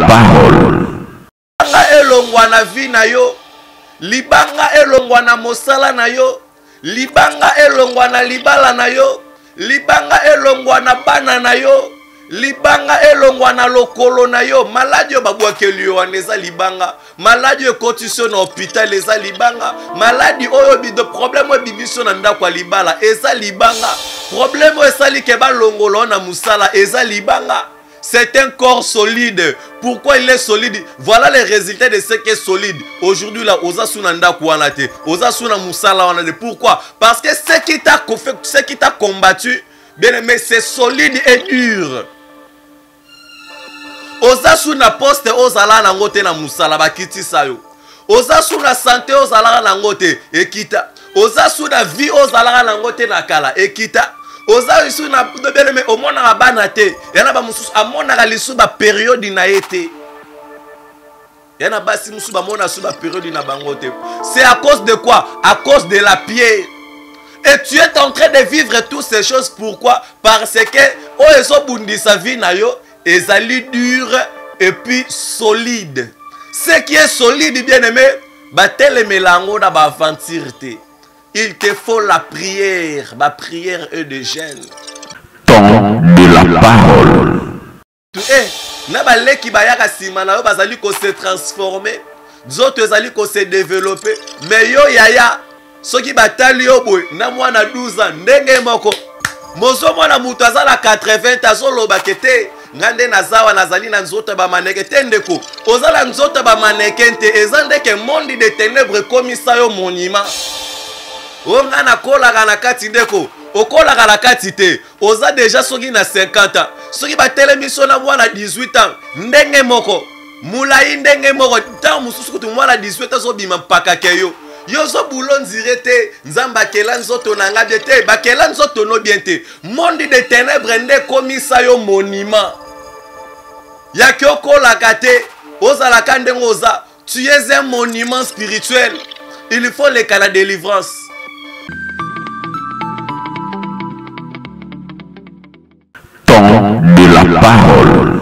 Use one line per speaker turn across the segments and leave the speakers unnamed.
parole.
Libanga elongwa na vie na yo, libanga elongwa na mosala na yo, libanga elongwa na libala na yo, libanga elongwa na bana na yo, libanga elongwa na lokolo na yo. Maladi yo babwakeli yo wana eza libanga, maladi yo ekotisi yo na hôpital eza libanga, maladi oyo bido problème oyo bibiso na ndako ya libala eza libanga, problème oyo esali ke balongolo na musala eza libanga. C'est un corps solide. Pourquoi il est solide? Voilà les résultats de ce qui est solide. Aujourd'hui là, oza sunanda kouanate, oza suna musala wanade. Pourquoi? Parce que ce qui t'a combattu, bien aimé, c'est solide et dur. Oza suna poste ozala na ngote na musala bakiti sayo. Oza suna santé ozala na ngote ekita. Oza suna vie ozala na ngote na kala ekita. Oza isu na bien au monde na bana te yana ba mususu amona ka lisu ba période na été yana basi musu ba mona su ba période na bango te. C'est à cause de quoi? À cause de la pierre. Et tu es en train de vivre toutes ces choses. Pourquoi? Parce que o eso bundisa vie na yo ezali dur et puis solide. Ce qui est solide, bien aimé, batele melango na ba aventure te. Il te faut la prière et de gêne.
Ton de la parole.
Na baleki bayaka sima na yo bazali ko se transformer, d'autres bazali ko se développer, mais yo yaya soki batali yo boy na mwana 12 ans ndenge moko mozo mwana mutu azala 80 azoloba kete ngande nazawa nazali na nzoto ba maneke te ndeko ozala nzoto ba maneke te ezandeke monde de ténèbres komisa yo monument. Onga na kolaka na kati ndeko okolaka na kati te oza déjà soki na 50 ans soki batelemiso na mwana 18 ans ndenge moko mulai ndenge moko tant mususu kutu mwana 18 ans obima mpaka ke yo zo boulon zirete nzamba kela nzoto na nga bien te bakela nzoto no bien te monde de ténèbres nde komisa yo monument ya ki okolaka te ozalaka ndenge oza. Tu es un monument spirituel. Il faut le cas la délivrance.
De la parole.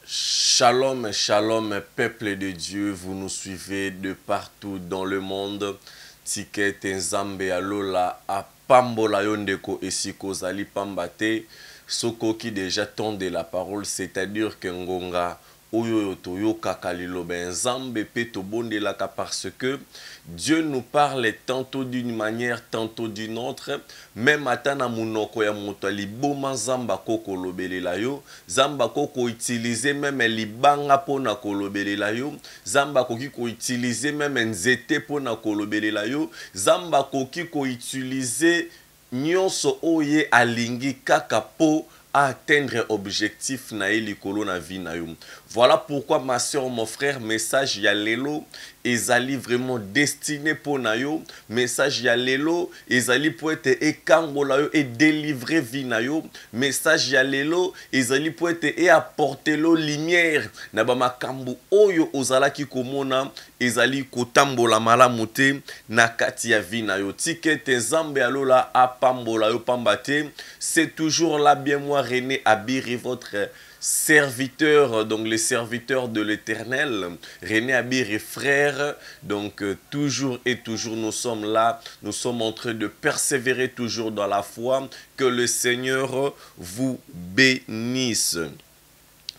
Shalom, shalom, peuple de Dieu, vous nous suivez de partout dans le monde. Ticket Nzambe alola a pambola yondeko esiko zali pambate. Soko qui déjà tend de la parole, c'est-à-dire que ngonga oyo toyo kakalilo ben Nzambe pe to bondelaka parce que Dieu nous parle tantôt d'une manière, tantôt d'une autre. Même atana munoko ya moto liboma Nzamba koko lobelela yo, Nzamba koko utiliser même libanga pona kolobelela yo, Nzamba koki ko utiliser même nzete pona kolobelela yo, Nzamba koki ko utiliser nyonso oye alingi kaka po atteindre objectif na likolo na vie na yo. Voilà pourquoi ma soeur, mon frère, message ya lelo ezali vraiment destiné pour na yo, message ya lelo ezali pour être ekangola yo et délivrer vie na yo, message ya lelo ezali pour être et apporter lo lumière na ba makambu oyo ozala ki komona ezali kotambola malamu te na kati ya vie na yo. Ticket Nzambe alola apambola yo pambate. C'est toujours là bien moi René Abiri, votre serviteur, donc les serviteurs de l'Éternel, René Abiri frère, donc toujours et toujours nous sommes là, nous sommes en train de persévérer toujours dans la foi. Que le Seigneur vous bénisse,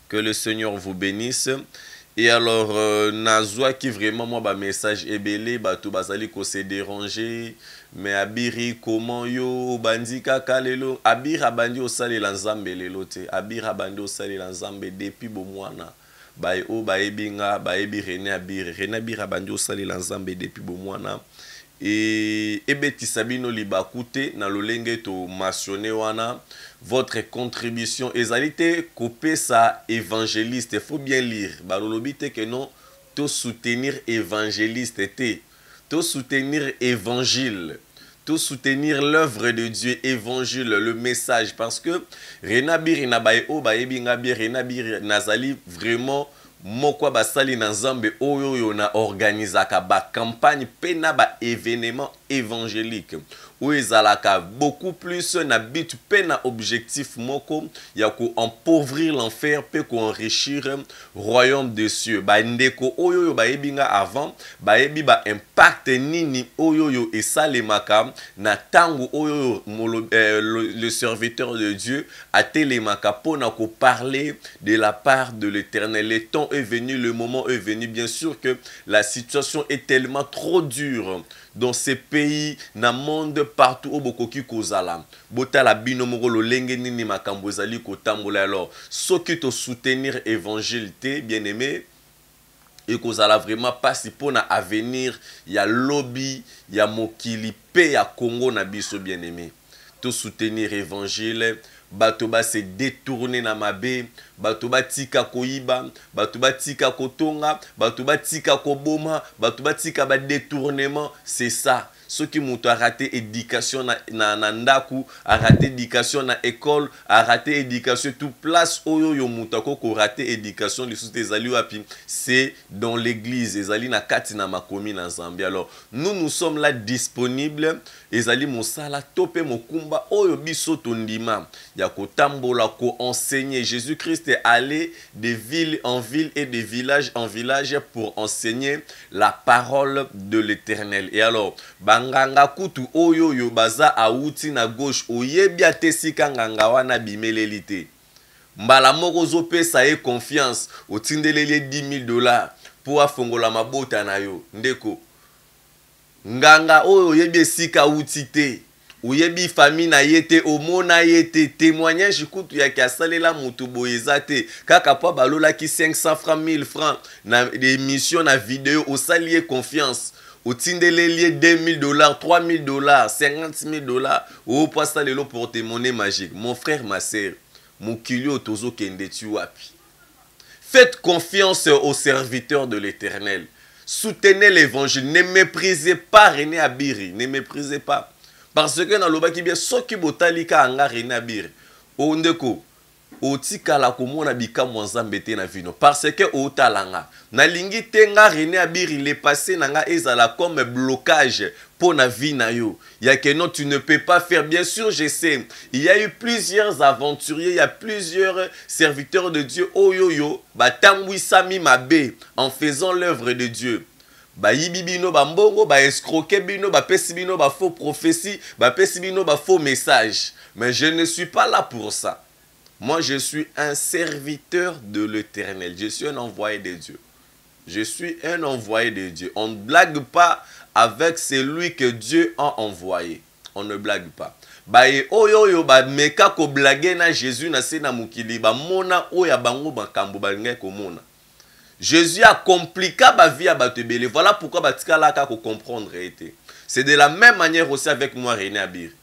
que le Seigneur vous bénisse. Et alors, Nazwa qui vraiment moi ba message ebele bato bazali ko se déranger, mais Abiri comment yo bandika kalelo Abiri abandi osali la Nzambe lelo te, Abiri abandi osali la Nzambe depuis bo mwana bae o baebinga baebi René Abiri abandi osali la Nzambe depuis bo mwana et ebeti sabino libakute na lolenge to mentionné wana. Votre contribution ezalité coupé ça évangéliste, il faut bien lire balolobite que non to soutenir évangéliste te to soutenir évangile, to soutenir l'œuvre de Dieu, évangile, le message, parce que Renabiri nabaye o baebinga bi Renabiri nazali vraiment mokwa basali na Nzambe oyo yo na organisaka ba campagne pena ba événement évangélique ou ezalaka beaucoup plus na but pe na objectif moko ya ko empauvrir l'enfer pe ko enrichir royaume des cieux. Ba ndeko oyo yo ba yebinga avant ba yebi ba impact nini oyo yo esalemaka na tango oyo le serviteur de Dieu a télémaka pona ko parler de la part de l'Éternel. Le temps est venu, le moment est venu. Bien sûr que la situation est tellement trop dure dans ces pays, na monde partout au bokoki kozala. Bota la binomoro lo lenge nini makambo ezali kotambola. Alors, ceux qui te soutenir évangile bien aimé, et kozala vraiment pas si pour na avenir, ya lobby, ya mokili pe ya Congo na biso bien aimé. Te soutenir évangile, batoba se détourner na mabe, batoba tika koiba, batoba tika kotonga, batoba tika koboma, batoba tika ba détournement, c'est ça. Ceux qui m'ont raté éducation na ndaku, a raté éducation na école, a raté éducation tout place oyo yo mutako ko raté éducation les sous des alliés api, c'est dans l'église, ezali na kati na makomi na Zambie. Alors nous sommes là disponibles, ezali mosala topé mokumba oyo biso tondima ya ko tambola ko enseigner. Jésus-Christ est allé de ville en ville et de village en village pour enseigner la parole de l'Éternel. Et alors nganga kutu oyo yo baza auti na gauche oyebi atesika nganga wana bimelelite mbala moko zopesa ye confiance otindelele $10,000 pour afongola mabota na yo ndeko nganga oyo oyebi esika uti te oyebi famille na yete omona yete témoignage kutu ya kiasalela mutu boyeza te kaka pa balola ki 500 francs 1000 francs na émission na vidéo osalier confiance otindeleli $2,000, $3,000, $50,000 ou passa lelo porte-monnaie magique. Mon frère, ma sœur, mon kilio tozo kende tu wapi. Faites confiance aux serviteurs de l'Éternel. Soutenez l'évangile. Ne méprisez pas René Abiri. Ne méprisez pas. Parce que dans le bas qui bien, ceux qui botalika anga René Abiri. Ondeko. Otikala komona bikamu nzambe te na vino parce que otalanga na lingi tenga René Abiri le passé nanga ezala comme blocage pour na vie na yo ya que non tu ne peux pas faire. Bien sûr je sais il y a eu plusieurs aventuriers, il y a plusieurs serviteurs de Dieu oyoyo batambwisami mabe en faisant l'œuvre de Dieu. Ba yibibino ba mbongo ba escroquer bino ba pesibino ba faux prophétie ba pesibino ba faux message. Mais je ne suis pas là pour ça. Moi, je suis un serviteur de l'Éternel. Je suis un envoyé de Dieu. Je suis un envoyé de Dieu. On ne blague pas avec celui que Dieu a envoyé. On ne blague pas. Baye oyo ba meka ko blague na Jésus na se na mukili ba mona oya bango bakambo balenge ko mona. Jésus a compliqué ba vie à batebele. Voilà pourquoi batika la ka ko comprendre été. C'est de la même manière aussi avec moi René Abiri.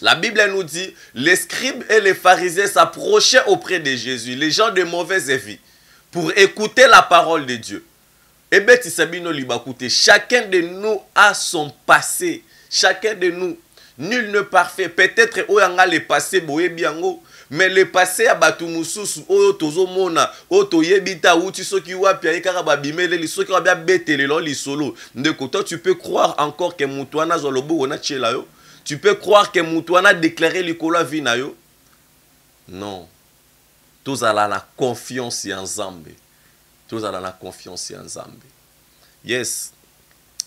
La Bible nous dit, les scribes et les pharisiens s'approchaient auprès de Jésus, les gens de mauvaise vie, pour écouter la parole de Dieu. Et bien, chacun de nous a son passé. Chacun de nous, nul ne parfait. Peut-être oyanga le passé boyebiango, mais le passé a batu mususu oyo tozo mona oto yebita uti soki wapi ayekaka babimele li soki wabia betele lo li solo. Ndeko toi tu peux croire encore que mutuana zolobo ona chela yo. Tu peux croire que Moutouana a déclaré l'Ikola Vinayo? Non. Tous à la confiance en Zambé. Tous à la confiance en Zambé. Yes.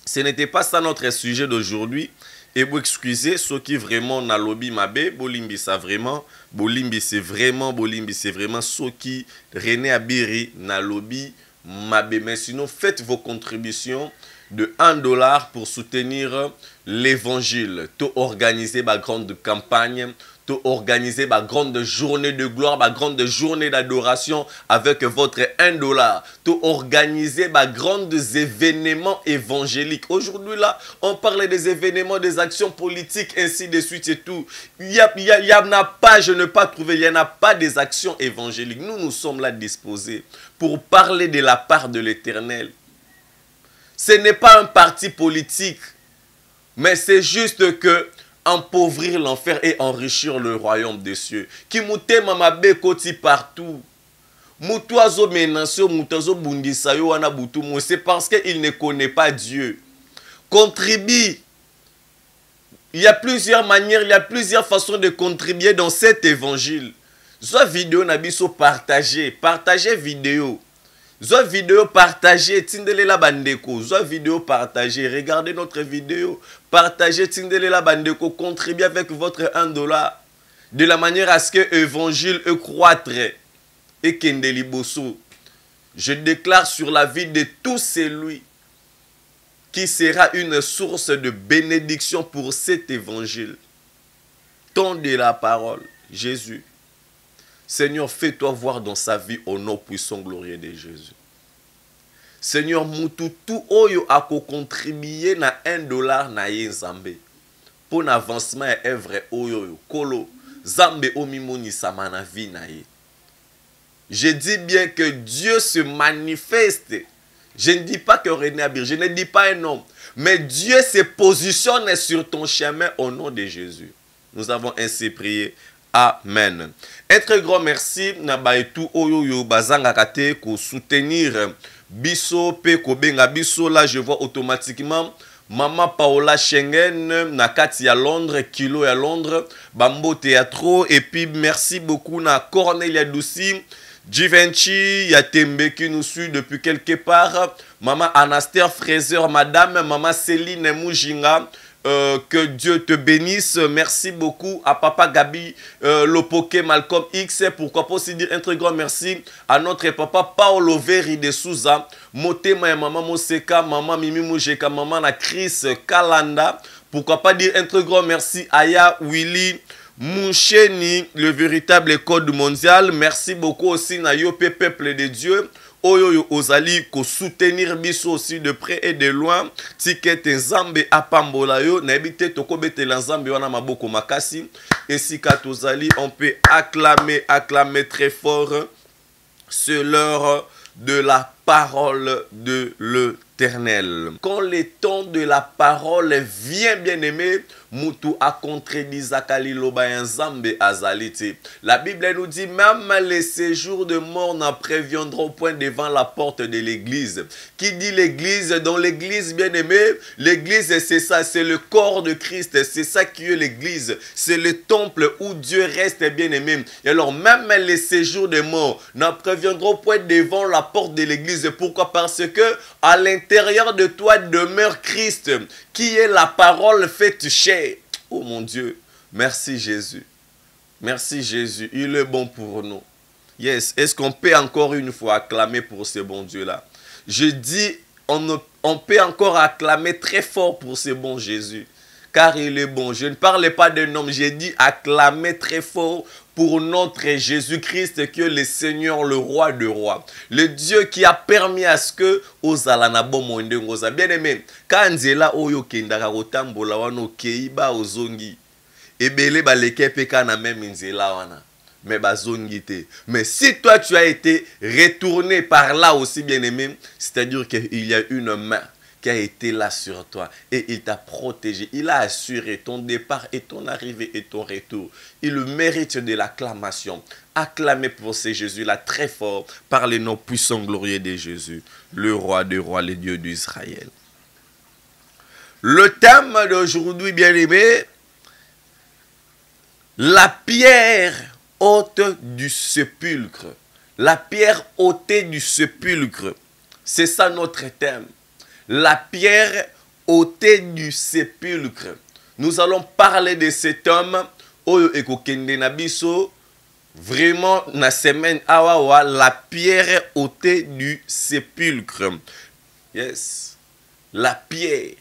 Ce n'était pas ça notre sujet d'aujourd'hui. Et vous excusez ceux qui vraiment n'a lobby mabe. Bolimbi ça vraiment. Bolimbi c'est vraiment ceux qui René Abiri n'a lobby mabe. Mais sinon faites vos contributions de $1 pour soutenir l'évangile. Tout organiser ma grande campagne, tout organiser ma grande journée de gloire, ma grande journée d'adoration avec votre $1. Tout organiser ma grande événements évangéliques. Aujourd'hui là, on parle des événements, des actions politiques, ainsi de suite et tout. Il y en a pas, je n'ai pas trouvé, il n'y en a pas des actions évangéliques. Nous sommes là disposés pour parler de la part de l'Éternel. Ce n'est pas un parti politique, mais c'est juste que empauvrir l'enfer et enrichir le royaume des cieux. Qui mouté mamabe koti partout. Moutoazo menasio, moutoazo bundisayo wana butumo. C'est parce qu'il ne connaît pas Dieu. Contribue. Il y a plusieurs manières, il y a plusieurs façons de contribuer dans cet évangile. Soit vidéo nabiso partagez, partagez vidéo. Soit vidéo partagez, tindelela bandeko. Soit vidéo partagez, regardez notre vidéo. Partagez, tindelela bandeko. Contribuez avec votre $1. De la manière à ce que l'évangile croître et kendeli bosso. Je déclare sur la vie de tout celui qui sera une source de bénédiction pour cet évangile. Ton de la parole, Jésus. Seigneur, fais-toi voir dans sa vie au nom puissant glorieux de Jésus. Seigneur, mutu tout oyo a contribué na $1 na ye Nzambe. Pour l'avancement et œuvre oyo kolo Nzambe omimoni sama na vie na ye. Je dis bien que Dieu se manifeste. Je ne dis pas que René Abir, je ne dis pas un homme. Mais Dieu se positionne sur ton chemin au nom de Jésus. Nous avons ainsi prié. Amen. Un très grand merci. Nabaitu oyo bazanga kate ko soutenir biso pe ko benga biso. Là je vois automatiquement Maman Paola Schengen Nakati à Londres, Kilo à Londres, Bambo Théâtre. Et puis merci beaucoup na Cornelia Douci. Givenchy, Yatembe qui nous suit depuis quelque part. Maman Anastasia Fraser, Madame, Maman Céline Moujinga. Que Dieu te bénisse. Merci beaucoup à Papa Gabi Lopoke Malcolm X. Pourquoi pas aussi dire un très grand merci à notre papa Paolo Veri de Souza. Motema et Maman Moseka, Maman Mimi Moujeka, Maman la Chris Kalanda. Pourquoi pas dire un très grand merci à Ya Willy Moucheni, le véritable code mondial. Merci beaucoup aussi na Yopé Peuple de Dieu. Oyo ozali ko soutenir biso aussi de près et de loin. Ticket Nzambe apambola yo na ebite toko betela Nzambe wana maboko makasi. Et si katozali on peut acclamer très fort. C'est l'heure de la parole de l'Éternel. Quand le temps de la parole vient, bien aimé, Moutou a contredit Zakali Loba Nzambe Azalite. La Bible nous dit même les séjours de mort n'en préviendront point devant la porte de l'église. Qui dit l'église? Dans l'église, bien aimé, l'église c'est ça, c'est le corps de Christ, c'est ça qui est l'église. C'est le temple où Dieu reste, bien aimé. Et alors même les séjours de mort n'en préviendront point devant la porte de l'église. Pourquoi? Parce que à l'intérieur de toi demeure Christ, qui est la parole faite chair. Oh mon Dieu, merci Jésus. Merci Jésus, il est bon pour nous. Yes, est-ce qu'on peut encore une fois acclamer pour ce bon Dieu-là? Je dis, on peut encore acclamer très fort pour ce bon Jésus. Car il est bon. Je ne parlais pas d'un homme, j'ai dit acclamer très fort pour notre Jésus-Christ qui est le Seigneur, le roi de rois. Le Dieu qui a permis à ce que Ozalanabo Mondengoza. Bien aimé, quand Nzela Oyo Kendara Otambola Wano Keiba Ozongi, Ebele Baleke Peka na même Nzela Wana. Mais bazongi te. Mais si toi tu as été retourné par là aussi, bien aimé, c'est-à-dire qu'il y a une main qui a été là sur toi et il t'a protégé. Il a assuré ton départ et ton arrivée et ton retour. Il mérite de l'acclamation. Acclamez pour ce Jésus-là très fort par les noms puissants glorieux de Jésus, le roi des rois, le Dieu d'Israël. Le thème d'aujourd'hui, bien aimé, la pierre haute du sépulcre. La pierre ôtée du sépulcre. C'est ça notre thème. La pierre ôtée du sépulcre. Nous allons parler de cet homme. Oyo ekokende na biso. Vraiment, na semaine awawa, la pierre ôtée du sépulcre. Yes. La pierre.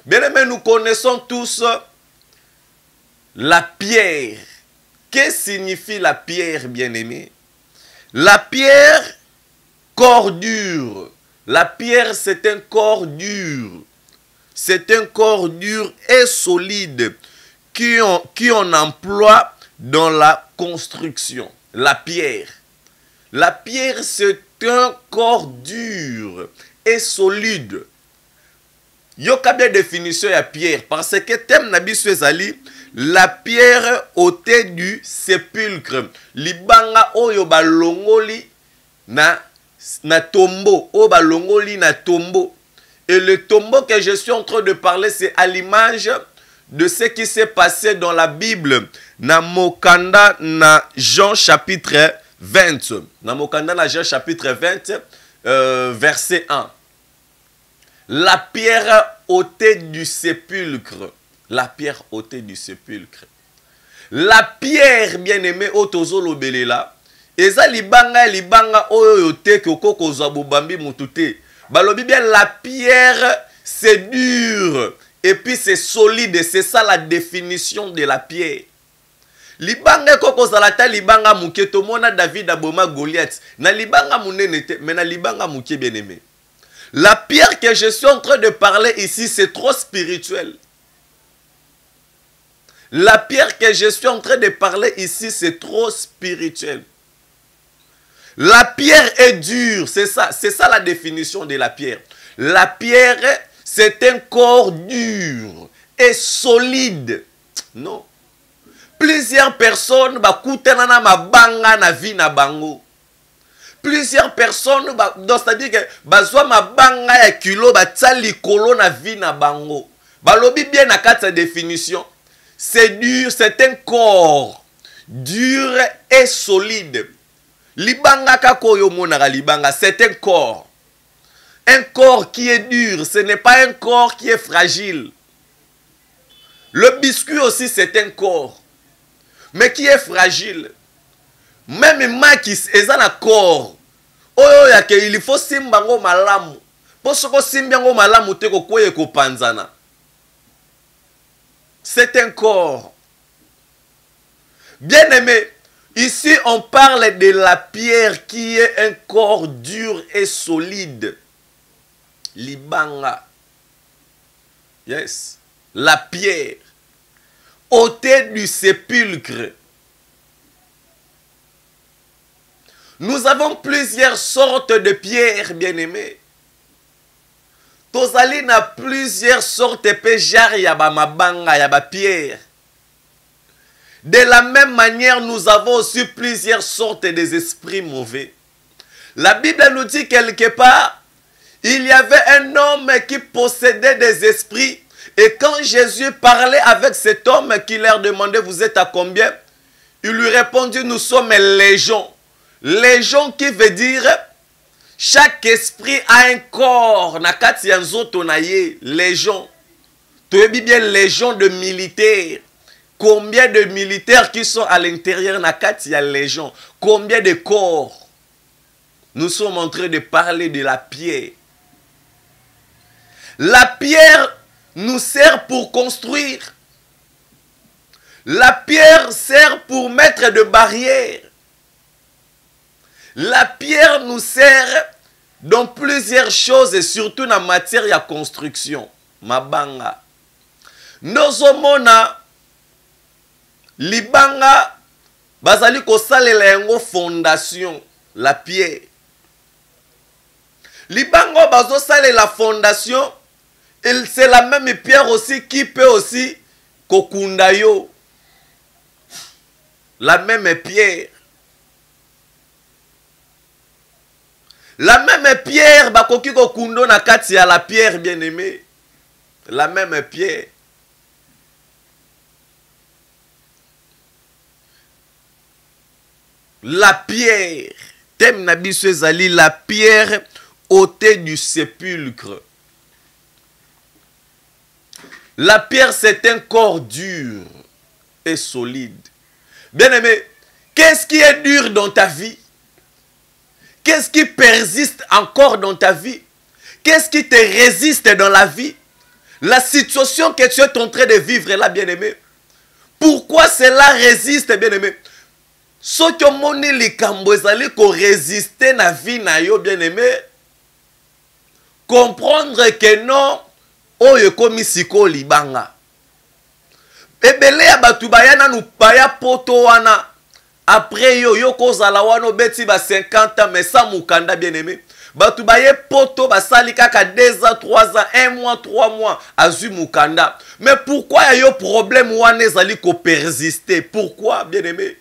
Bien aimé, nous connaissons tous la pierre. Qu'est-ce que signifie la pierre, bien aimé? La pierre, corps dur. La pierre, c'est un corps dur. C'est un corps dur et solide qu'on emploie dans la construction. La pierre. La pierre, c'est un corps dur et solide. Yo kabia définition ya pierre parce que thème nabiso ezali la pierre ôtée du sépulcre. Libanga oyo balongoli na tombeau, oyo balongoli na tombeau. Et le tombeau que je suis en train de parler, c'est à l'image de ce qui s'est passé dans la Bible. Na mokanda na Jean chapitre 20. Na mokanda na Jean chapitre 20, verset 1. La pierre ôtée du sépulcre. La pierre ôtée du sépulcre. La pierre, bien-aimée, otozo belela. Eza libanga oyo te koko kozwa bobambi mutute. Balobi bien la pierre c'est dur et puis c'est solide, c'est ça la définition de la pierre. Libanga koko zalata libanga muke tomona David aboma Goliath. Na libanga munene te, mais na libanga muke bien-aimé. La pierre que je suis en train de parler ici, c'est trop spirituel. La pierre que je suis en train de parler ici, c'est trop spirituel. La pierre est dure, c'est ça la définition de la pierre. La pierre, c'est un corps dur et solide. Non. Plusieurs personnes bakutana na mabanga na vie na bango. Plusieurs personnes, c'est-à-dire que bazwa mabanga ya kilo batia likolo na vie na bango. Balobi bien na kati sa définition. C'est dur, c'est un corps dur et solide. Libanga kakoyo monara libanga, c'est un corps. Un corps qui est dur, ce n'est pas un corps qui est fragile. Le biscuit aussi, c'est un corps. Mais qui est fragile. Même makis, eza na corps. Oyo yake, il faut simbango malamu. Pour ce que simbango malamu te kokoye ko panzana. C'est un corps. Bien aimé, ici on parle de la pierre qui est un corps dur et solide. Libanga. Yes. La pierre. Ôtée du sépulcre. Nous avons plusieurs sortes de pierres, bien-aimés. Tozali na plusieurs sortes de péjar yaba mabanga yaba pierre. De la même manière, nous avons aussi plusieurs sortes des esprits mauvais. La Bible nous dit quelque part, il y avait un homme qui possédait des esprits. Et quand Jésus parlait avec cet homme qui leur demandait, vous êtes à combien? Il lui répondit, nous sommes légions. Légion qui veut dire, chaque esprit a un corps. Nakati yanzoto na ye, légion. Tu es bien légion de militaires. Combien de militaires qui sont à l'intérieur nakati ya légion? Combien de corps? Nous sommes en train de parler de la pierre. La pierre nous sert pour construire. La pierre sert pour mettre des barrières. La pierre nous sert dans plusieurs choses et surtout dans la matière de construction. Mabanga. Nozomona libanga bazali kosalela yango fondation. La pierre. Libango bazo salela la fondation. C'est la même pierre aussi qui peut aussi kokunda yo. La même pierre. La même pierre, bakoki kokundo na kati ya la pierre bien-aimée. La même pierre. La pierre. Thème na biso ezali la pierre ôtée du sépulcre. La pierre, c'est un corps dur et solide. Bien-aimé, qu'est-ce qui est dur dans ta vie? Qu'est-ce qui persiste encore dans ta vie? Qu'est-ce qui te résiste dans la vie? La situation que tu es en train de vivre là, bien-aimé. Pourquoi cela résiste, bien-aimé? Ce que mon likambo ezali ko résister na vie na yo, bien-aimé. Comprendre que non, oyo komi siko libanga. Ebele ya batu bayana nu baya poto wana. Après yo kozala wana beti ba 50 ans mais sans mukanda bien-aimé. Batu baye poto basali kaka 2 ans, 3 ans, 1 mois, 3 mois azu mukanda. Mais pourquoi yo problème wana ezali ko persister? Pourquoi bien-aimé?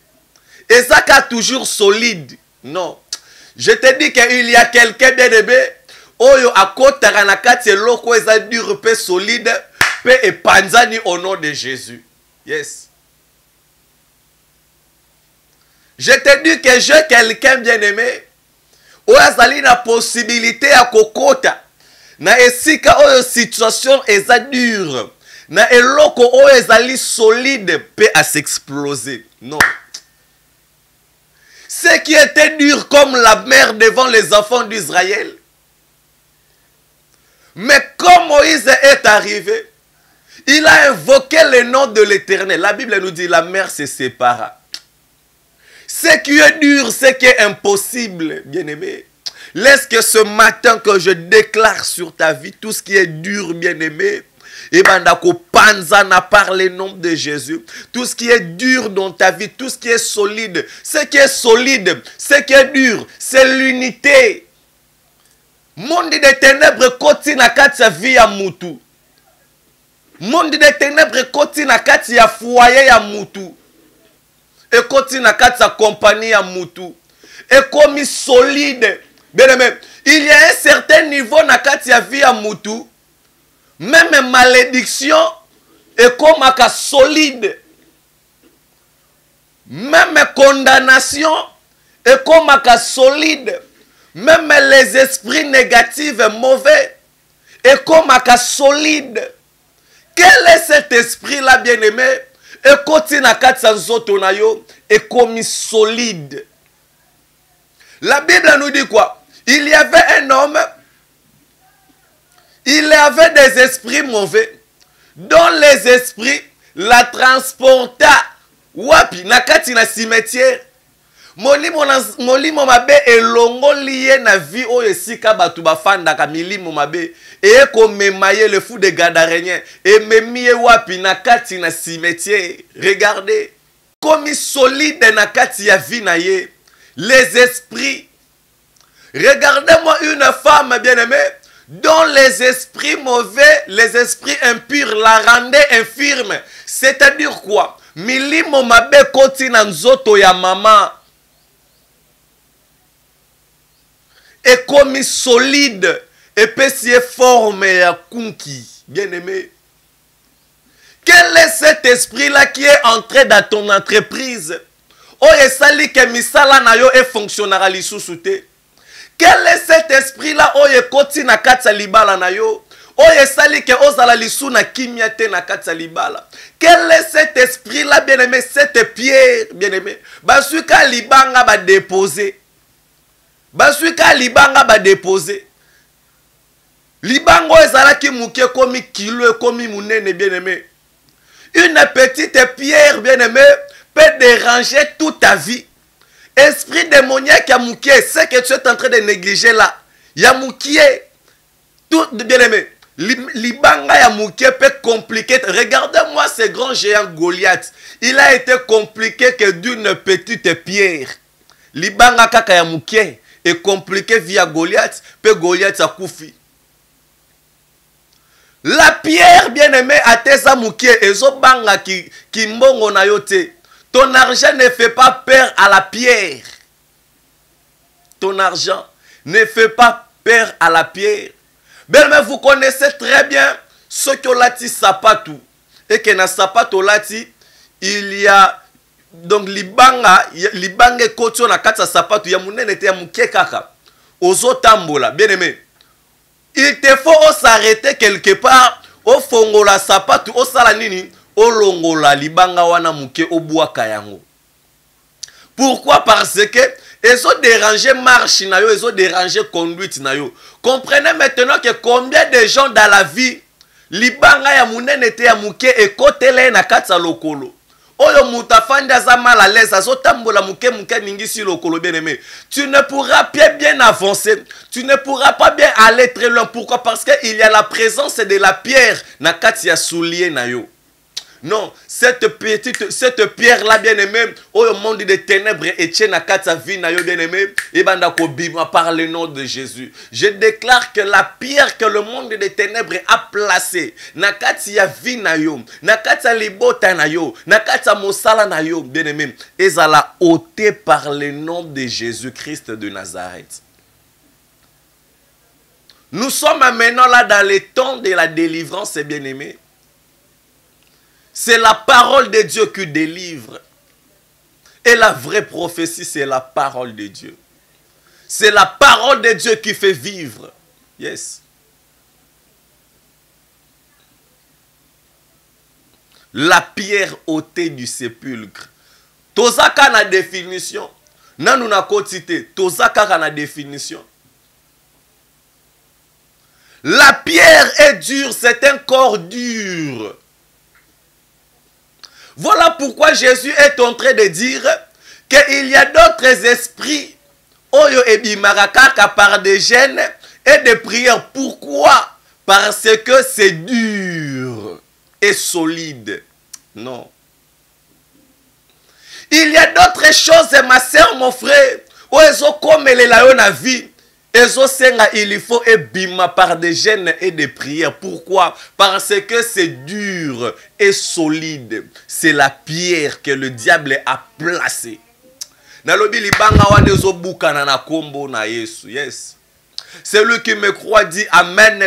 Et ça ka toujours solide. Non. Je te dis qu'il y a quelqu'un bien-aimé. Oyo akotaka na kati eloko eza dur pe solide. Paix et panzani au nom de Jésus. Yes. Je te dis que j'ai quelqu'un bien-aimé. Où azali na possibilité ya kokota. Na esika oyo situation eza dure. Na eloko oyo ezali solide peut à s'exploser. Non. Ce qui était dur comme la mer devant les enfants d'Israël. Mais quand Moïse est arrivé, il a invoqué le nom de l'Éternel. La Bible nous dit la mer se sépara. Ce qui est dur, ce qui est impossible, bien-aimé. Laisse que ce matin que je déclare sur ta vie, tout ce qui est dur, bien-aimé, et bandako panzana par le nom de Jésus. Tout ce qui est dur dans ta vie, tout ce qui est solide, ce qui est solide, ce qui est dur, c'est l'unité. Monde des ténèbres koti na kati ya vie ya mutu. Monde des ténèbres koti na kati ya foyer ya mutu. Et koti na kati ya compagnie ya mutu. Et comme solide. Bien aimé, il y a un certain niveau na kati ya vie ya mutu. Même malédiction est comme un solide. Même condamnation est comme un solide. Même les esprits négatifs mauvais est comme un solide. Quel est cet esprit-là, bien-aimé? Et continue à katsanzotonayo est comme solide. La Bible nous dit quoi? Il y avait un homme. Il avait des esprits mauvais, dont les esprits la transporta wapi nakati na cimetière. Molimo mabe elongo lié na vie o esika batu bafanda ka milimo mabe et komemaye le fou de Gadarénien et memie wapi nakati na cimetière. Regardez comme solide nakati ya vie na ye les esprits. Regardez-moi une femme bien-aimée dont les esprits mauvais, les esprits impurs la rendaient infirme. C'est-à-dire quoi? Milimo mabe koti na nzoto ya mama. Et comme solide, et pécier forme ya kunki. Bien-aimé. Quel est cet esprit-là qui est entré dans ton entreprise? Oh, et sali ke misala na yo et fonctionnera li sous-souté. Quel est cet esprit-là? Oh, et koti na katsa libala na yo. Oh, et sali ke ozala lisu na kimyate na katsa libala. Quel est cet esprit-là, bien-aimé? Cette pierre, bien-aimé. Basuka libanga ba déposer. Basuka libanga ba déposer. Libango ezala ki muke komi kilo komi munene, bien-aimé. Une petite pierre, bien-aimé, peut déranger toute ta vie. Esprit démoniaque Yamoukie, c'est que tu es en train de négliger là. Yamoukie, tout bien-aimé. Libanga Yamoukie peut compliquer. Regardez-moi ce grand géant Goliath. Il a été compliqué que d'une petite pierre. Libanga Kaka Yamoukie est compliqué via Goliath. Peut Goliath a koufi. La pierre bien-aimée à tes amoukies et zobanga qui mbongo na yote. Ton argent ne fait pas peur à la pierre. Ton argent ne fait pas peur à la pierre. Mais vous connaissez très bien ce que lati sapatou. Et que na sapato lati, il y a donc libanga kotio na kata sapatou ya munene te ya mukie kaka. Ozo tambola, bien aimé. Il te faut s'arrêter quelque part, au fongola sapatou, au salanini. Olongola libanga wana muke obuaka yango. Pourquoi? Parce que ils ont dérangé marche na yo, ils ont dérangé conduite na yo. Comprenez maintenant que combien de gens dans la vie libanga ya munene te ya muke e kotele na katsa lokolo. Oyo mutafanda za mal à l'aise, azotambola muke muke ningisi lokolo bien-aimé. Tu ne pourras bien avancer, tu ne pourras pas bien aller très loin. Pourquoi? Parce que il y a la présence de la pierre na katsa soulier na yo. Non, cette pierre-là, bien-aimé, au monde des ténèbres, et tient à katsa vie, bien-aimé, et bandako bima par le nom de Jésus. Je déclare que la pierre que le monde des ténèbres a placée, na katsa vie na yo, na katsa libota na yo, na katsa mosala na yo, bien-aimé, et à la ôter par le nom de Jésus-Christ de Nazareth. Nous sommes maintenant là dans le temps de la délivrance, bien-aimé. C'est la parole de Dieu qui délivre. Et la vraie prophétie, c'est la parole de Dieu. C'est la parole de Dieu qui fait vivre. Yes. La pierre ôtée du sépulcre. Tozaka na définition. Nanu na kotite. Tozaka na définition. La pierre est dure, c'est un corps dur. Voilà pourquoi Jésus est en train de dire qu'il y a d'autres esprits oyo ebimarakaka par des gènes et des prières. Pourquoi? Parce que c'est dur et solide. Non. Il y a d'autres choses, ma soeur, mon frère, où ils ont comme les laïons à vie. Il faut ebima par des gènes et des prières. Pourquoi? Parce que c'est dur et solide. C'est la pierre que le diable a placée. Yes. Celui qui me croit dit Amen.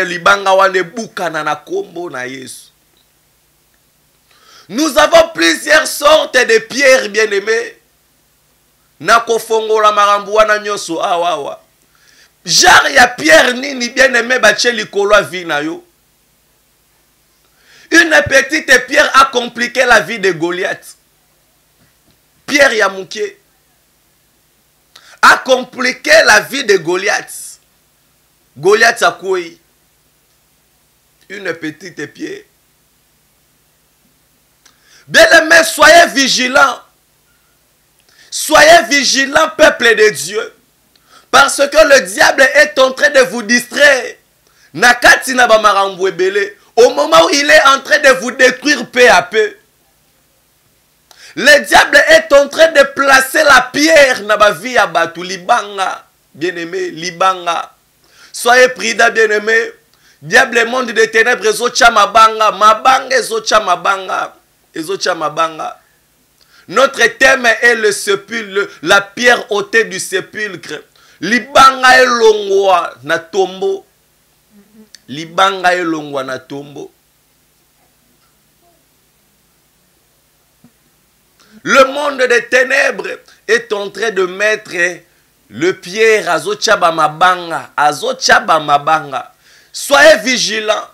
Nous avons plusieurs sortes de pierres, bien-aimés. Nakofongola marambuana nyoso awawa. Genre ya pierre nini bien-aimé bache likolo vie na yo. Une petite pierre a compliqué la vie de Goliath. Pierre Yamouké a compliqué la vie de Goliath. Goliath a quoi? Une petite pierre. Bien-aimés, soyez vigilants. Soyez vigilants, peuple de Dieu. Parce que le diable est en train de vous distraire. Au moment où il est en train de vous détruire peu à peu. Le diable est en train de placer la pierre dans ma vie à Batou. Libanga, bien-aimé, Libanga. Soyez prudents, bien-aimé. Diable monde des ténèbres, ezocha mabanga, mabanga, ezocha mabanga, ezocha mabanga. Notre thème est le sépulcre, la pierre ôtée du sépulcre. Libanga elongwa na tombo. Libanga elongwa na tombo. Le monde des ténèbres est en train de mettre le pierre à Zochaba Mabanga. À Zochaba Mabanga. Soyez vigilants.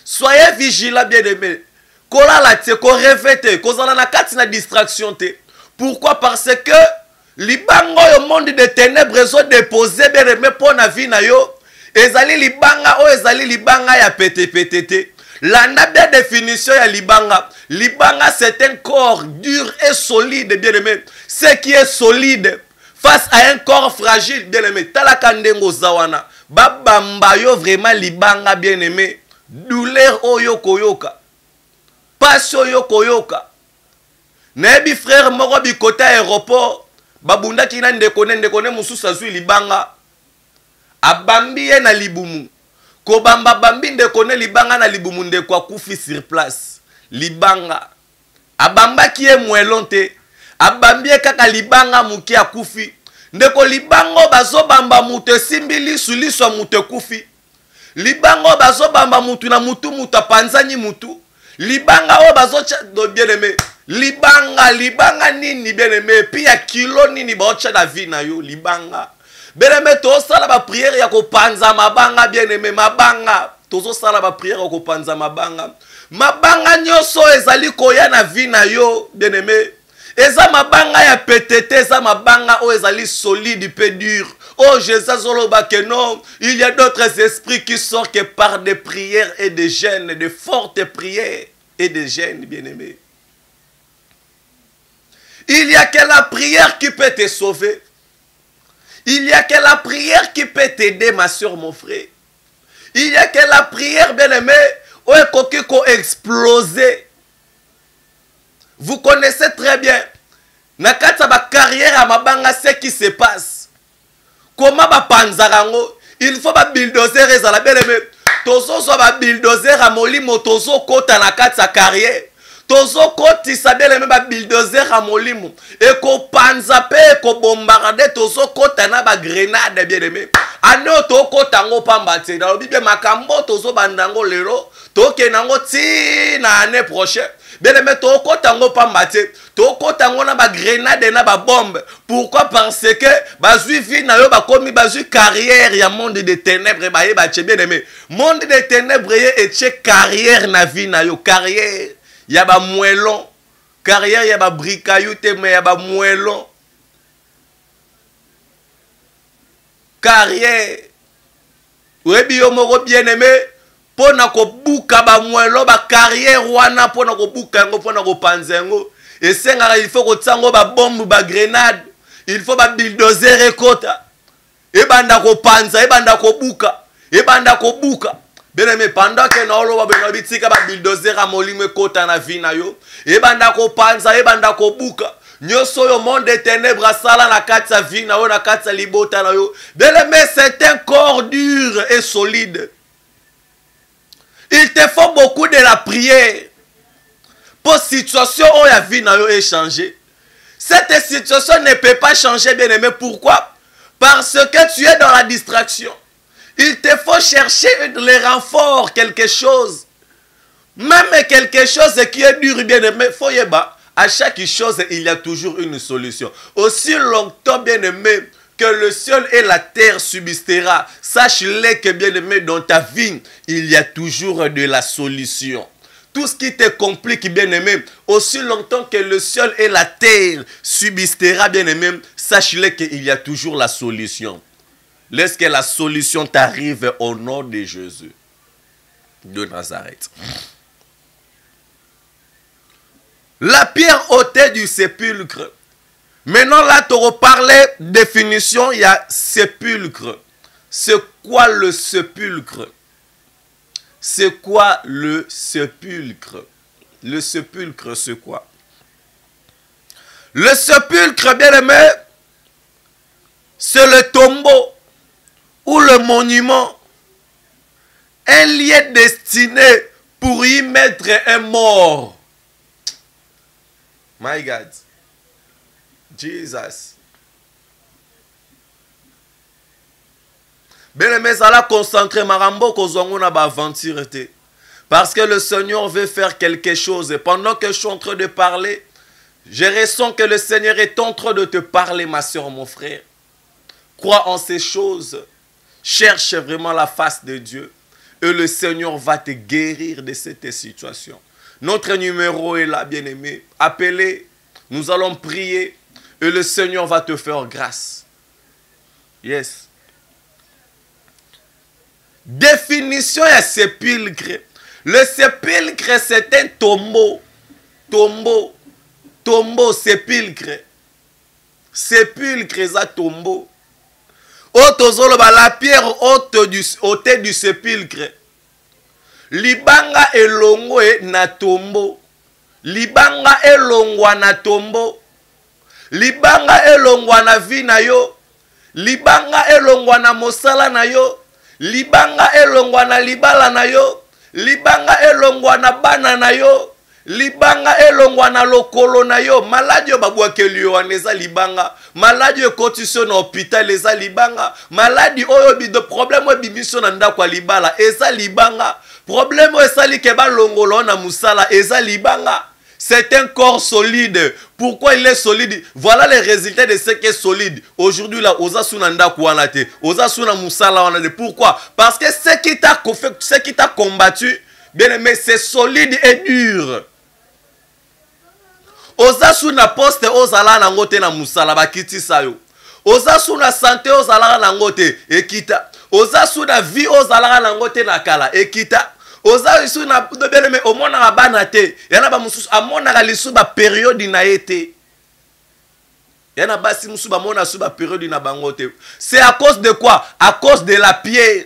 Soyez vigilants, bien-aimés. Kola la te, ko revete, ko zana na kati na distraction te. Pourquoi? Parce que libanga yo monde des ténèbres sont déposés bien-aimés pour na vie na yo. Ezali libanga o ezali libanga ya pete. Landa bien définition ya libanga. Libanga c'est un corps dur et solide, bien-aimé. Ce qui est solide face à un corps fragile, bien-aimé. Talaka ndengo zawana. Babamba yo vraiment libanga, bien-aimé. Douleur oyo koyoka. Passion yo koyoka. Nebi frère moko bikota aéroport. Babunda kina ndekone mususa zui libanga. Abambi ye na libumu. Kobamba bambi ndekone libanga na libumu ndekwa kufi sur place. Libanga. Abamba kie mwelonte. Abambi kaka libanga muki akufi. Ndeko libango bazo bamba mute simbili suliswa mute kufi. Libango bazo bamba mutu na mutu panzani mutu. Libanga o bazocha do bien-aimé. Libanga nini bien-aimé. Puis ya kilo nini baocha la vie na yo. Libanga. Bien-aimé, to sala ba prière ya ko panza mabanga bien-aimé. Mabanga. Tozo sala ba prière ya ko panza mabanga. Mabanga nyoso ezali koya na vie na yo bien-aimé. Eza mabanga ya petete, eza mabanga o ezali solide pe dur. Oh Jésus zoloba que non, il y a d'autres esprits qui sortent que par des prières et des jeûnes, de fortes prières et des jeûnes, bien-aimés. Il n'y a que la prière qui peut te sauver. Il n'y a que la prière qui peut t'aider, ma soeur, mon frère. Il n'y a que la prière, bien-aimé, où est qu'on explosé. Vous connaissez très bien. Nakata ba carrière à mabanga ce qui se passe. Comment ba panzarango? Il faut ba bulldozer ezala bien-aimé. Tozo so ba bulldozer a molimo tozo kota nakata carrière. Tozo koti sa bien-aimé ba bulldozer a molimo. Et ko panza pe ko bombarder tozo kota na ba grenade bien-aimé. ano toko tango pambate dans Bible makambo tozo bandango lelo toke nango ti na année prochaine bien aimé toko tango pambate toko tango na ba grenade na ba bombe. Pourquoi? Parce que bazui vie na yo ba komi bazui carrière ya monde de ténèbres ba ye ba che bien aimé monde de ténèbres et che carrière na vie na yo carrière ya ba moellon carrière ya ba bricayou te mais ya ba moellon carrière. Oui, bien aimé. Pona ko buka ba mwelo ba carrière wana pona ko buka yango pona ko panzengo. Et senga il faut ko tsango ba bombe ba grenade. Il faut ba bulldozer ekota. E banda ko panza, e banda ko buka. E banda ko buka. Bien aimé, pendant que na olo ba beno bitika ba bulldozer a molimo ekota na vie na yo. E banda ko panza, e banda ko buka. Nyoso yo monde des ténèbres sala na kati sa vie na yo na kati sa libota na yo. Bien aimé, c'est un corps dur et solide. Il te faut beaucoup de la prière. Pour situation où la vie na yo est changée. Cette situation ne peut pas changer, bien aimé. Pourquoi? Parce que tu es dans la distraction. Il te faut chercher les renforts, quelque chose. Même quelque chose qui est dur, bien aimé, faut y bas. À chaque chose, il y a toujours une solution. Aussi longtemps, bien aimé, que le ciel et la terre subsistera, sache-le que, bien aimé, dans ta vie, il y a toujours de la solution. Tout ce qui te complique, bien aimé, aussi longtemps que le ciel et la terre subsistera, bien aimé, sache-le qu'il y a toujours la solution. Laisse que la solution t'arrive au nom de Jésus de Nazareth. La pierre ôtée du sépulcre. Maintenant, là, tu reparlais définition, il y a sépulcre. C'est quoi le sépulcre? C'est quoi le sépulcre? Le sépulcre, c'est quoi? Le sépulcre, bien aimé, c'est le tombeau ou le monument. Un lieu destiné pour y mettre un mort. My God. Jesus. Bien aimé, ça l'a concentré Marambo kozongo na ba aventure te. Parce que le Seigneur veut faire quelque chose. Et pendant que je suis en train de parler, je ressens que le Seigneur est en train de te parler, ma soeur, mon frère. Crois en ces choses. Cherche vraiment la face de Dieu. Et le Seigneur va te guérir de cette situation. Notre numéro est là, bien-aimé. Appelez, nous allons prier et le Seigneur va te faire grâce. Yes. Définition à sépulcre. Le sépulcre, c'est un tombeau. Tombeau. Tombeau, sépulcre. Sépulcre, c'est un tombeau. La pierre ôtée du sépulcre. Libanga elongo na tombo. Libanga elongwa na tombo. Libanga elongwa na vi na yo. Libanga elongwa na mosala na yo. Libanga elongwa na libala na yo. Libanga elongwa na bana na yo. Libanga elongwa na lokolo na yo. Maladi yo babwakeli yo aneza libanga. Maladi yo kotiso na hôpital eza libanga. Maladi oyo bi de problème o bimiso na ndako libala eza libanga. Problème est sali que ba longolo na musala eza libanga. C'est un corps solide. Pourquoi il est solide? Voilà les résultats de ce qui est solide. Aujourd'hui là, oza sunanda kuanate, oza suna musala wanate. Pourquoi? Parce que ce qui t'a combattu, bien aimé, c'est solide et dur. Oza suna poste ozala na ngote na musala bakiti sayo. Oza suna santé ozala na ngote ekita. Oza suna vie ozala na ngote na kala ekita. Oza suna bien aimé omona na bana te. Yana ba mususu amona ka lisu ba période na été. Yana basi musu ba mona su ba période na bangote. C'est à cause de quoi? À cause de la pierre.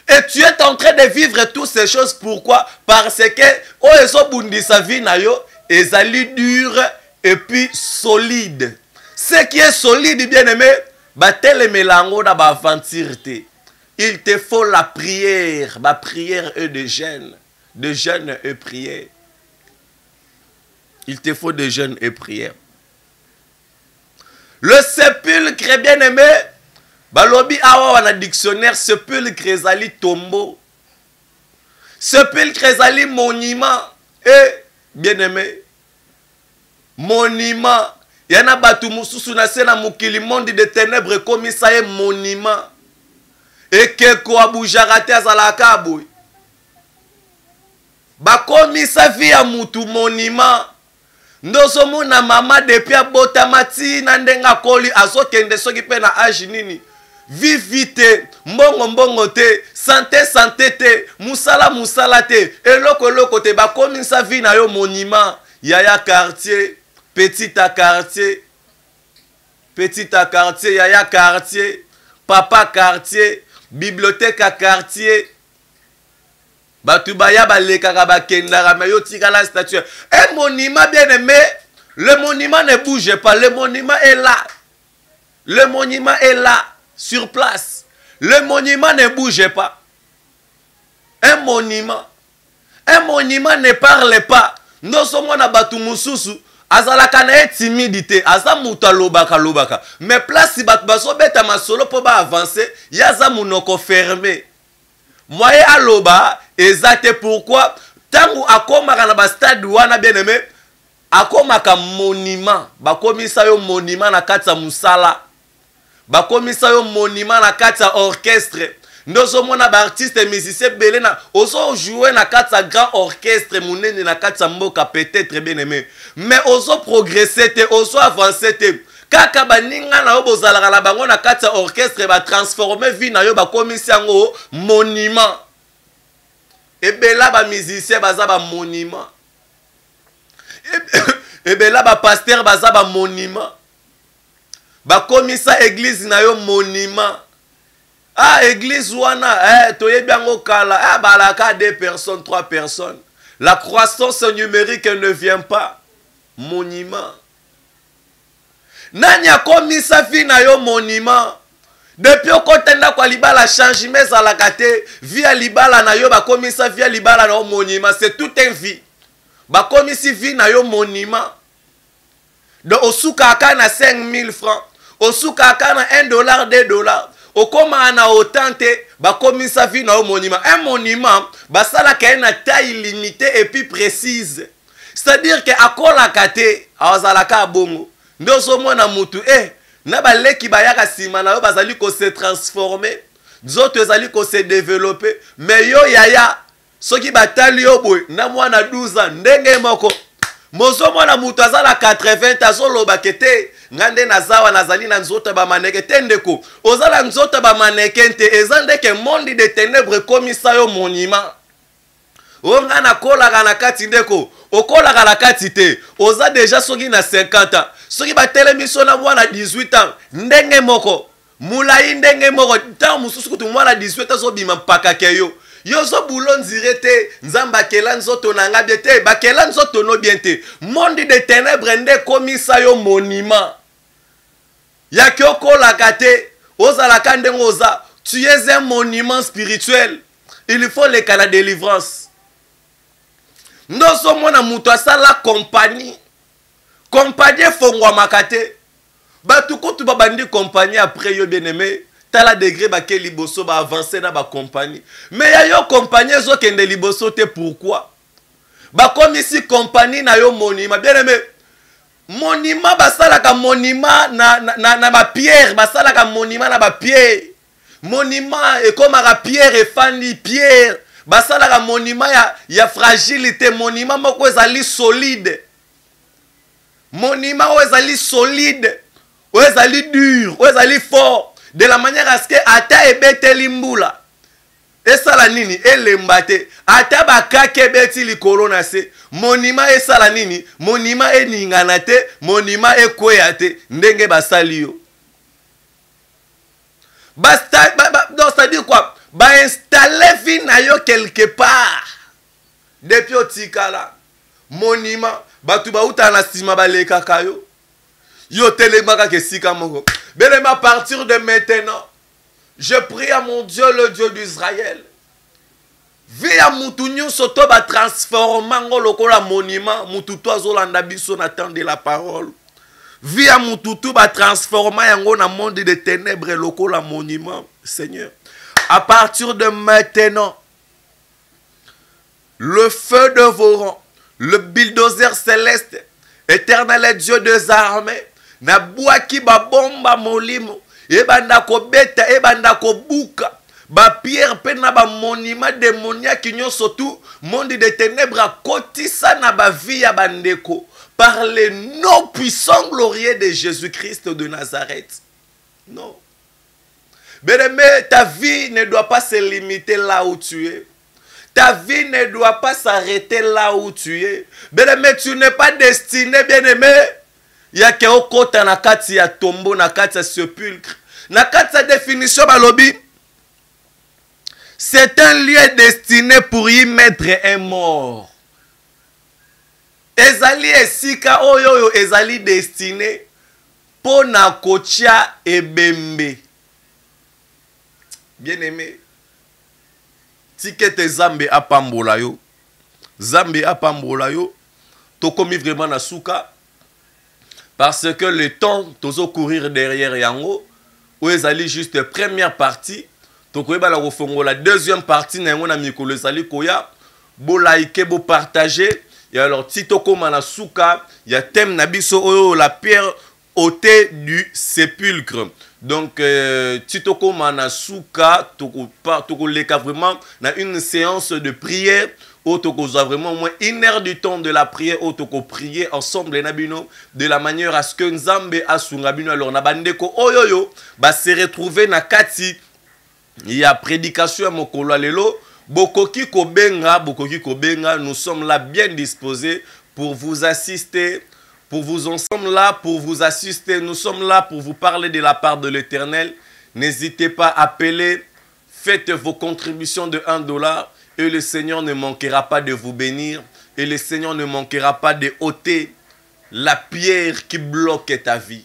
Et tu es en train de vivre toutes ces choses. Pourquoi? Parce que oeso bundi sa vie na yo ezali dur et puis solide. Ce qui est solide, bien aimé, batele melango na ba aventure te. Il te faut la prière, ma prière et de jeûne et prière. Il te faut de jeûne et prière. Le sépulcre, bien aimé, Balobi awa wana dictionnaire sépulcre ezali tombeau. Sépulcre ezali monument. Eh, bien-aimé. Monument. Yana batu mususu na sena mukili monde de ténèbres comme ça est monument. Et que quoi boujarate azalaka boy. Ba komi sa vie ya mutu monument. Ndoso muna mama depuis abotamati na ndenga koli azokende soki pe na age nini. Vivite, mbongo te, santé te, musala te, eloko te, ba komi sa vie na yo monument. Yaya quartier, petit à quartier, yaya quartier, papa quartier, bibliothèque à quartier. Batu baya balekaka bakendara mais yo tika la statue. Un monument bien aimé, le monument ne bouge pas, le monument est là. Le monument est là, sur place. Le monument ne bouge pas. Un monument ne parle pas. Nous sommes na batu mususu. Azalaka na timidité, aza muta lobaka. Mais place si batu baso beta masolo po ba avancer, yaza munoko fermé. Moye aloba, ezate pourquoi tangu akomaka na ba stade wana bien aimé, akomaka monument, bakomisa yo monument na kati ya musala. Bakomisa yo monument na kati ya orchestre. Ndozo mona ba artiste musicien belé na ozo jouer na kati ya grand orchestre munene na kati ya mboka peut-être bien aimé. Mais ozo progresser te, ozo avancer te. Kaka baninga na yo bozalaka na bango na kati ya orchestre ba transformer vie na yo bakomisa yango monument. Ebela ba musicien baza ba monument. Ebela ba pasteur baza ba monument. Bakomisa église na yo monument. Ah, église wana, toyebi yango kala, balaka 2 personnes, 3 personnes. La croissance numérique ne vient pas. Monument. Nani akomisa fi na yo monument. Depuis okotenda kwa libala changement ezalaka te, via libala na yo bakomisa via libala na yo monument, c'est tout un vie. Bakomisi vi na yo monument. Donc osuka aka na 5000 francs, osuka aka na $1, $2. Okoma na otante, bakomisa vi na yo monument. Un monument, basalaka na taille limitée et puis précise. C'est-à-dire que akola kate, azalaka bongo. Ndoso mona mutu, na baleki bayaka sima na yo bazali ko se transformer. Zoto ezali ko se développer. Mais yo yaya, soki batali yo boy, na mwana 12 ans, ndenge moko. Mozo mwana mutu azala 80 azoloba kete, ngande nazawa nazali na nzoto ba maneke tendeko. Ozala nzoto ba maneke nte, ezandeke monde de ténèbres komisa yo monument. Onga na kolaka na kati ndeko, okolaka na kati te, oza déjà soki na 50 ans. Soki batelemiso na mwana 18 ans, ndenge moko, mulai ndenge moko, tant mususu kutu mwana 18 ans obima mpaka keyo. Yozo boulon zirete, nzamba kela nzoto nanga biete, bakela nzoto no biente. Monde de ténèbres nde komisa yo monument. Yaki okolaka te, ozalaka ndenge oza, tu es un monument spirituel. Il faut le la délivrance. Ndoso mona mutu asala compagnie. Compagnie fongwa makate. Batu kutu babandi compagnie après yo bien aimé. Tala degré ba ke liboso ba avancer na ba compagnie. Mais ya yo compagnie zo kende liboso te pourquoi? Ba comme ici compagnie na yo monument. Bien aimé. Monument basala ka monument na ba pierre, basala ka monument na ba pierre. Monument et comme à pierre et fandi pierre. Basala ka monument ya fragilité, monument moko ezali solide. Monument ezali solide, ezali dur, ezali fort. De la manière à ce que ata ebeteli mbula. Esala nini elembate. Ata bakake beti likolo na se. Monument esala nini? Monument eningana te, monument ekweya te. Ndenge basali yo. Donc ça dit quoi? Ba installer vie na yo quelque part. Depuis otikala. Monument. Batu ba uta na sima baleka kayo. Yo telemaka ke sika moko. Bien à partir de maintenant, je prie à mon Dieu, le Dieu d'Israël. Via mutunyu soto ba transformer ngo lokola monument, mututo azolanda biso na temps de la parole. Vie à Mututu va transformer un monde de ténèbres locaux en monument, Seigneur. À partir de maintenant, le feu de vos rangs, le bulldozer céleste, éternel Dieu des armées, na bouaki ba bomba molimo, ebanda ko beta, ebanda ko buka, ba pierre pe na ba monument démoniaque qui surtout monde de ténèbres à kotisa na ba vie ya bandeko. Par les noms puissants glorieux de Jésus-Christ de Nazareth. Non. Bien-aimé, ta vie ne doit pas se limiter là où tu es. Ta vie ne doit pas s'arrêter là où tu es. Bien-aimé, tu n'es pas destiné, bien-aimé. Il y a qu'un côté na kati ya tombeau, na kati ya sépulcre. Na kati ya définition balobi. C'est un lieu destiné pour y mettre un mort. Ezali esika oyo ezali destiné pour na kotia ebembe. Bien aimé, tikete zambe apambola yo. Zambe apambola yo. Tokomi vraiment na suka. Parce que le temps tozo courir derrière yango. Ou ezali juste première partie. Tokoyeba la refongola deuxième partie na yango na mikolo ezali koya. Bo like, bo partager. Et alors, Titoko Manasuka, il y a thème Nabiso, la pierre ôtée du sépulcre. Donc, Titoko Manasuka, Toko Leka vraiment, na une séance de prière, où Toko vraiment au moins 1 heure du temps de la prière, où Toko prier ensemble, Nabino, de la manière à ce que Nzambe Asungabino, alors Nabandeko, Oyoyo, va se retrouver na Kati, il y a prédication à Mokolo Lelo. Bokoki Kobenga, nous sommes là bien disposés pour vous assister, nous sommes là pour vous assister, nous sommes là pour vous parler de la part de l'Éternel. N'hésitez pas à appeler, faites vos contributions de $1 et le Seigneur ne manquera pas de vous bénir et le Seigneur ne manquera pas de ôter la pierre qui bloque ta vie.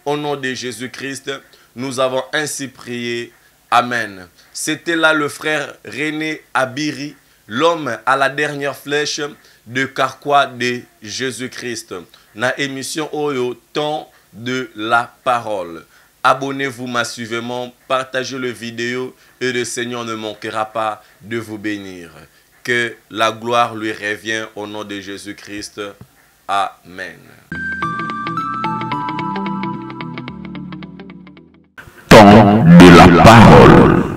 Au nom de Jésus-Christ, nous avons ainsi prié. Amen. C'était là le frère René Abiri, l'homme à la dernière flèche de Carquois de Jésus-Christ. Na émission Oyo, temps de la parole. Abonnez-vous massivement, partagez le vidéo et le Seigneur ne manquera pas de vous bénir. Que la gloire lui revienne au nom de Jésus-Christ. Amen.
Temps de la parole.